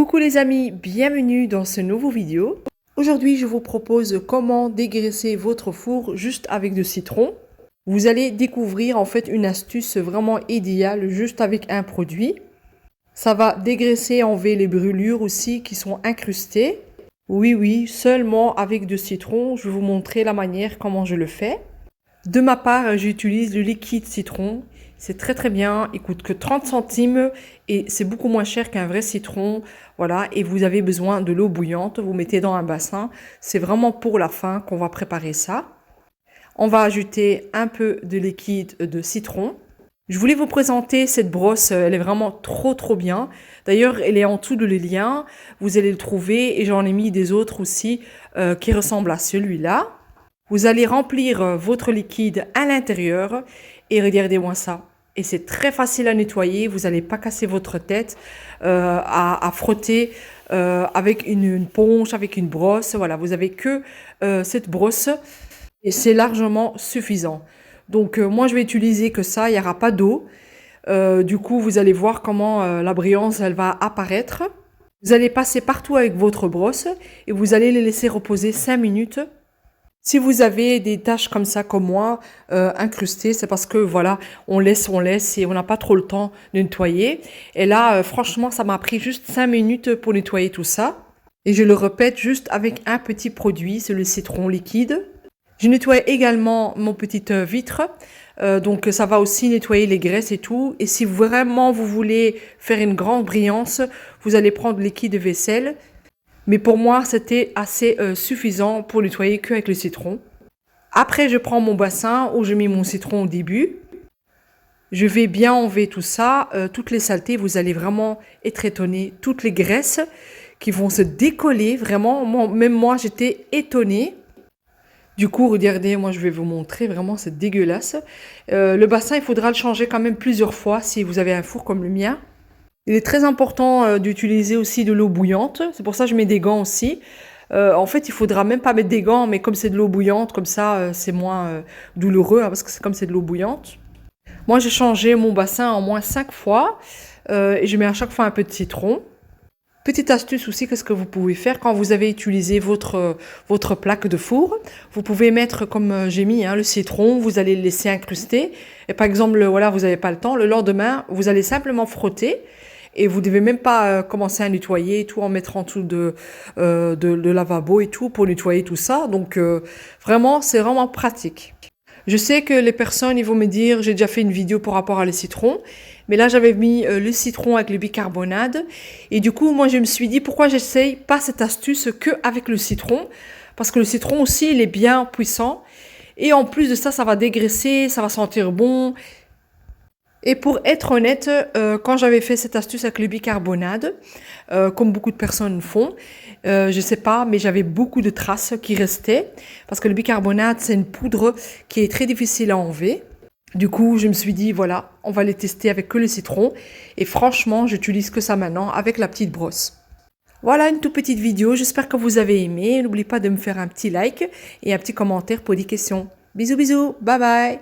Coucou les amis, bienvenue dans ce nouveau vidéo. Aujourd'hui, je vous propose comment dégraisser votre four juste avec du citron. Vous allez découvrir en fait une astuce vraiment idéale juste avec un produit. Ça va dégraisser, enlever les brûlures aussi qui sont incrustées. Oui, seulement avec du citron. Je vais vous montrer la manière comment je le fais. De ma part, j'utilise le liquide citron. C'est très bien, il coûte que 30 centimes et c'est beaucoup moins cher qu'un vrai citron. Voilà, et vous avez besoin de l'eau bouillante, vous mettez dans un bassin. C'est vraiment pour la fin qu'on va préparer ça. On va ajouter un peu de liquide de citron. Je voulais vous présenter cette brosse, elle est vraiment trop bien. D'ailleurs, elle est en dessous de le lien, vous allez le trouver et j'en ai mis des autres aussi qui ressemblent à celui-là. Vous allez remplir votre liquide à l'intérieur et regardez-moi ça. Et c'est très facile à nettoyer, vous n'allez pas casser votre tête à frotter avec une ponche, avec une brosse. Voilà, vous avez que cette brosse et c'est largement suffisant. Donc moi je vais utiliser que ça, il n'y aura pas d'eau. Du coup vous allez voir comment la brillance elle va apparaître. Vous allez passer partout avec votre brosse et vous allez les laisser reposer 5 minutes. Si vous avez des taches comme ça, comme moi, incrustées, c'est parce que voilà, on laisse et on n'a pas trop le temps de nettoyer. Et là, franchement, ça m'a pris juste 5 minutes pour nettoyer tout ça. Et je le répète juste avec un petit produit, c'est le citron liquide. Je nettoie également mon petite vitre. Donc ça va aussi nettoyer les graisses et tout. Et si vraiment vous voulez faire une grande brillance, vous allez prendre le liquide de vaisselle. Mais pour moi, c'était assez suffisant pour nettoyer qu'avec le citron. Après, je prends mon bassin où je mets mon citron au début. Je vais bien enlever tout ça, toutes les saletés. Vous allez vraiment être étonné. Toutes les graisses qui vont se décoller. Vraiment, même moi, j'étais étonnée. Du coup, regardez, moi, je vais vous montrer. Vraiment, c'est dégueulasse. Le bassin, il faudra le changer quand même plusieurs fois si vous avez un four comme le mien. Il est très important d'utiliser aussi de l'eau bouillante. C'est pour ça que je mets des gants aussi. En fait, il faudra même pas mettre des gants, mais comme c'est de l'eau bouillante, comme ça, c'est moins douloureux, hein, parce que c'est comme c'est de l'eau bouillante. Moi, j'ai changé mon bassin au moins 5 fois et je mets à chaque fois un peu de citron. Petite astuce aussi, qu'est-ce que vous pouvez faire quand vous avez utilisé votre plaque de four. Vous pouvez mettre, comme j'ai mis, le citron, vous allez le laisser incruster. Et par exemple, voilà, vous n'avez pas le temps, le lendemain, vous allez simplement frotter. Et vous devez même pas commencer à nettoyer et tout en mettant en dessous de lavabo et tout pour nettoyer tout ça. Donc vraiment, c'est vraiment pratique. Je sais que les personnes, ils vont me dire, j'ai déjà fait une vidéo par rapport à le citron, mais là j'avais mis le citron avec le bicarbonate. Et du coup, moi je me suis dit, pourquoi j'essaye pas cette astuce que avec le citron? Parce que le citron aussi, il est bien puissant. Et en plus de ça, ça va dégraisser, ça va sentir bon. Et pour être honnête, quand j'avais fait cette astuce avec le bicarbonate, comme beaucoup de personnes font, je sais pas, mais j'avais beaucoup de traces qui restaient parce que le bicarbonate, c'est une poudre qui est très difficile à enlever. Du coup, je me suis dit, voilà, on va les tester avec que le citron. Et franchement, j'utilise que ça maintenant avec la petite brosse. Voilà une toute petite vidéo, j'espère que vous avez aimé. N'oubliez pas de me faire un petit like et un petit commentaire pour des questions. Bisous, bye bye!